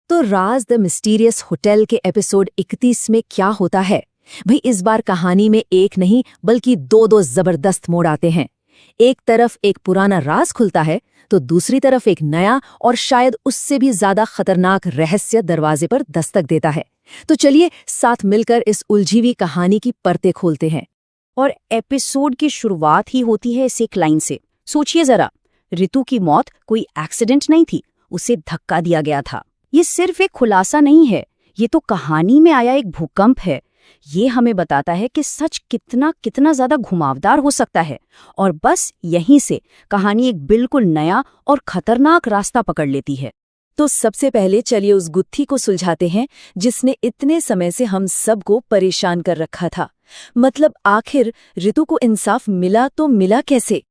तो राज the mysterious hotel के episode 31 में क्या होता है भाई। इस बार कहानी में एक नहीं बल्कि दो जबरदस्त मोड़ आते हैं। एक तरफ एक पुराना राज खुलता है तो दूसरी तरफ एक नया और शायद उससे भी ज्यादा खतरनाक रहस्य दरवाजे पर दस्तक देता है। तो चलिए साथ मिलकर इस उलझी हुई कहानी की परतें खोलते हैं। और एपिसोड की शुरुआत ही होती है इस एक लाइन से। सोचिए जरा, ऋतु की मौत कोई एक्सीडेंट नहीं थी, उसे धक्का दिया गया था। ये सिर्फ एक खुलासा नहीं है, ये तो कहानी में आया एक भूकंप है। ये हमें बताता है कि सच कितना कितना ज्यादा घुमावदार हो सकता है। और बस यहीं से कहानी एक बिल्कुल नया और खतरनाक रास्ता पकड़ लेती है। तो सबसे पहले चलिए उस गुत्थी को सुलझाते हैं जिसने इतने समय से हम सबको परेशान कर रखा था। मतलब आखिर ऋतु को इंसाफ मिला तो मिला कैसे।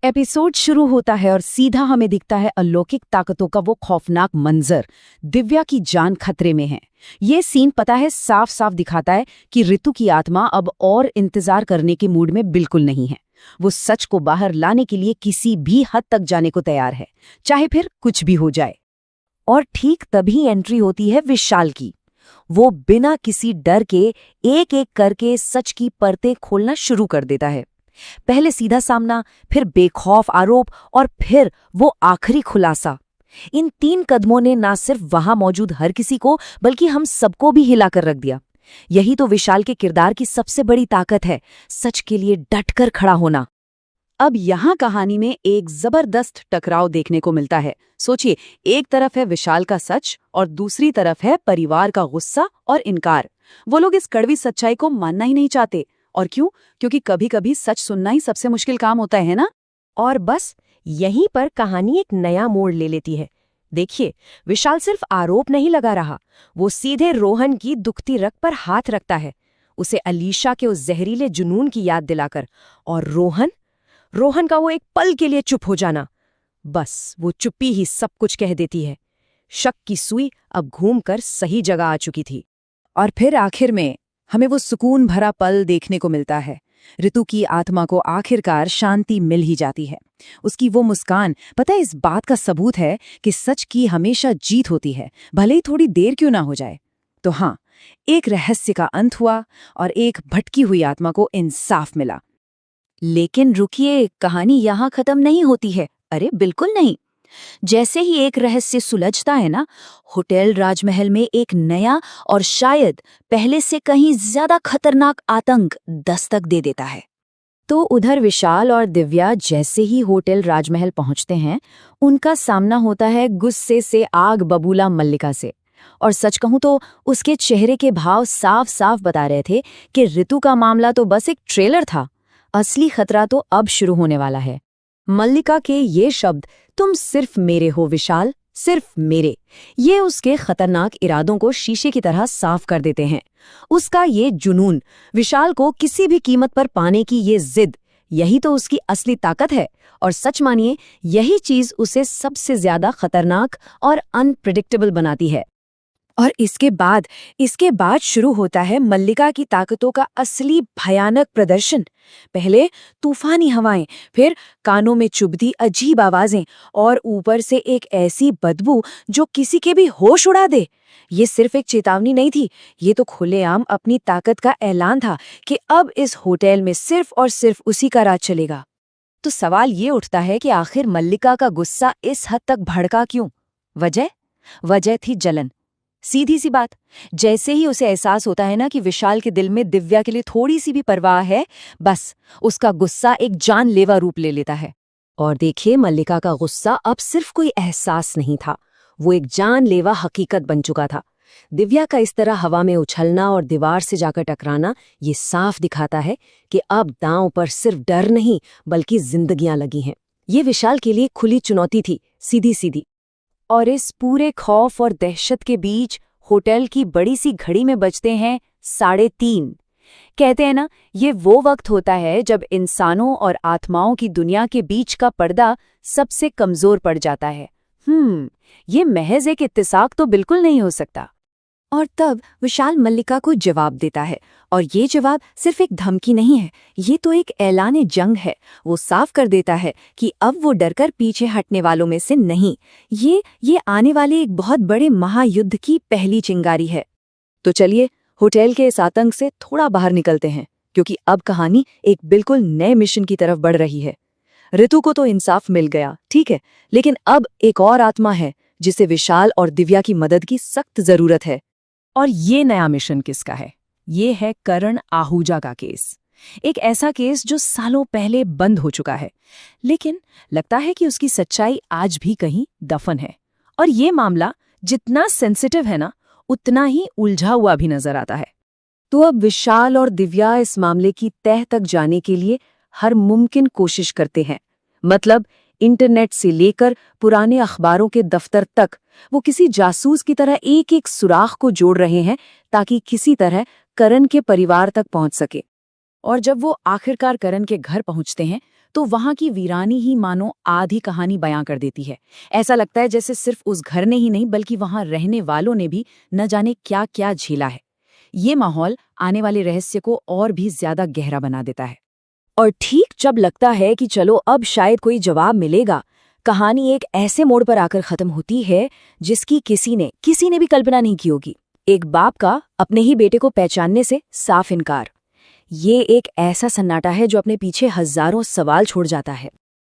एपिसोड शुरू होता है और सीधा हमें दिखता है अलौकिक ताकतों का वो खौफनाक मंजर। दिव्या की जान खतरे में है। ये सीन पता है साफ साफ दिखाता है कि ऋतु की आत्मा अब और इंतजार करने के मूड में बिल्कुल नहीं है। वो सच को बाहर लाने के लिए किसी भी हद तक जाने को तैयार है, चाहे फिर कुछ भी हो जाए। और ठीक तभी एंट्री होती है विशाल की। वो बिना किसी डर के एक एक करके सच की परतें खोलना शुरू कर देता है। पहले सीधा सामना, फिर बेखौफ आरोप और फिर वो आखिरी खुलासा। इन 3 कदमों ने ना सिर्फ वहां मौजूद हर किसी को बल्कि हम सबको भी हिला कर रख दिया। यही तो विशाल के किरदार की सबसे बड़ी ताकत है, सच के लिए डटकर खड़ा होना। अब यहाँ कहानी में एक जबरदस्त टकराव देखने को मिलता है। सोचिए, एक तरफ है विशाल का सच और दूसरी तरफ है परिवार का गुस्सा और इनकार। वो लोग इस कड़वी सच्चाई को मानना ही नहीं चाहते। और क्यों? क्योंकि कभी कभी सच सुनना ही सबसे मुश्किल काम होता है ना। और बस यहीं पर कहानी एक नया मोड़ ले लेती है। देखिए, विशाल सिर्फ आरोप नहीं लगा रहा, वो सीधे रोहन की दुखती रग पर हाथ रखता है, उसे अलीशा के उस जहरीले जुनून की याद दिलाकर। और रोहन का वो एक पल के लिए चुप हो जाना, बस वो चुप्पी ही सब कुछ कह देती है। शक की सुई अब घूमकर सही जगह आ चुकी थी। और फिर आखिर में हमें वो सुकून भरा पल देखने को मिलता है। ऋतु की आत्मा को आखिरकार शांति मिल ही जाती है। उसकी वो मुस्कान पता है इस बात का सबूत है कि सच की हमेशा जीत होती है, भले ही थोड़ी देर क्यों ना हो जाए। तो हाँ, एक रहस्य का अंत हुआ और एक भटकी हुई आत्मा को इंसाफ मिला। लेकिन रुकिए, कहानी यहाँ खत्म नहीं होती है। अरे बिल्कुल नहीं। जैसे ही एक रहस्य सुलझता है ना, होटल राजमहल में एक नया और शायद पहले से कहीं ज्यादा खतरनाक आतंक दस्तक दे देता है। तो उधर विशाल और दिव्या जैसे ही होटल राजमहल पहुंचते हैं, उनका सामना होता है गुस्से से आग बबूला मल्लिका से। और सच कहूं तो उसके चेहरे के भाव साफ साफ बता रहे थे कि ऋतु का मामला तो बस एक ट्रेलर था, असली खतरा तो अब शुरू होने वाला है। मल्लिका के ये शब्द, तुम सिर्फ मेरे हो विशाल, सिर्फ मेरे, ये उसके खतरनाक इरादों को शीशे की तरह साफ कर देते हैं। उसका ये जुनून, विशाल को किसी भी कीमत पर पाने की ये जिद, यही तो उसकी असली ताकत है। और सच मानिए, यही चीज उसे सबसे ज्यादा खतरनाक और अनप्रिडिक्टेबल बनाती है। और इसके बाद शुरू होता है मल्लिका की ताकतों का असली भयानक प्रदर्शन। पहले तूफानी हवाएं, फिर कानों में चुभती अजीब आवाजें और ऊपर से एक ऐसी बदबू जो किसी के भी होश उड़ा दे। ये सिर्फ एक चेतावनी नहीं थी, ये तो खुलेआम अपनी ताकत का ऐलान था कि अब इस होटल में सिर्फ और सिर्फ उसी का राज चलेगा। तो सवाल ये उठता है कि आखिर मल्लिका का गुस्सा इस हद तक भड़का क्यों? वजह थी जलन। सीधी सी बात, जैसे ही उसे एहसास होता है ना कि विशाल के दिल में दिव्या के लिए थोड़ी सी भी परवाह है, बस उसका गुस्सा एक जानलेवा रूप ले लेता है। और देखिए, मल्लिका का गुस्सा अब सिर्फ कोई एहसास नहीं था, वो एक जानलेवा हकीकत बन चुका था। दिव्या का इस तरह हवा में उछलना और दीवार से जाकर टकराना, ये साफ दिखाता है कि अब दांव पर सिर्फ डर नहीं बल्कि जिंदगियां लगी हैं। ये विशाल के लिए खुली चुनौती थी, सीधी सीधी। और इस पूरे खौफ और दहशत के बीच होटल की बड़ी सी घड़ी में बजते हैं 3:30। कहते हैं ना, ये वो वक्त होता है जब इंसानों और आत्माओं की दुनिया के बीच का पर्दा सबसे कमजोर पड़ जाता है। ये महज एक इत्तेफाक तो बिल्कुल नहीं हो सकता। और तब विशाल मल्लिका को जवाब देता है, और ये जवाब सिर्फ एक धमकी नहीं है, ये तो एक ऐलान जंग है। वो साफ कर देता है कि अब वो डरकर पीछे हटने वालों में से नहीं, ये आने वाले एक बहुत बड़े महायुद्ध की पहली चिंगारी है। तो चलिए होटल के इस आतंक से थोड़ा बाहर निकलते हैं, क्योंकि अब कहानी एक बिल्कुल नए मिशन की तरफ बढ़ रही है। ऋतु को तो इंसाफ मिल गया, ठीक है, लेकिन अब एक और आत्मा है जिसे विशाल और दिव्या की मदद की सख्त जरूरत है। और ये नया मिशन किसका है? ये है करण आहूजा का केस। एक ऐसा केस जो सालों पहले बंद हो चुका है, लेकिन लगता है कि उसकी सच्चाई आज भी कहीं दफन है। और ये मामला जितना सेंसिटिव है ना, उतना ही उलझा हुआ भी नजर आता है। तो अब विशाल और दिव्या इस मामले की तह तक जाने के लिए हर मुमकिन कोशिश करते हैं। मतलब इंटरनेट से लेकर पुराने अखबारों के दफ्तर तक वो किसी जासूस की तरह एक एक सुराख को जोड़ रहे हैं, ताकि किसी तरह करण के परिवार तक पहुंच सके। और जब वो आखिरकार करण के घर पहुंचते हैं, तो वहां की वीरानी ही मानो आधी कहानी बयां कर देती है। ऐसा लगता है जैसे सिर्फ उस घर ने ही नहीं, बल्कि वहां रहने वालों ने भी न जाने क्या क्या झेला है। ये माहौल आने वाले रहस्य को और भी ज्यादा गहरा बना देता है। और ठीक जब लगता है कि चलो अब शायद कोई जवाब मिलेगा, कहानी एक ऐसे मोड़ पर आकर खत्म होती है जिसकी किसी ने भी कल्पना नहीं की होगी। एक बाप का अपने ही बेटे को पहचानने से साफ इनकार। ये एक ऐसा सन्नाटा है जो अपने पीछे हजारों सवाल छोड़ जाता है।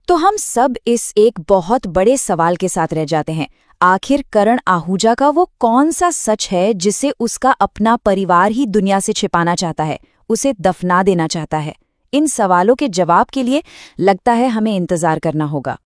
तो हम सब इस एक बहुत बड़े सवाल के साथ रह जाते हैं, आखिर करण आहूजा का वो कौन सा सच है जिसे उसका अपना परिवार ही दुनिया से छिपाना चाहता है, उसे दफना देना चाहता है? इन सवालों के जवाब के लिए लगता है हमें इंतजार करना होगा।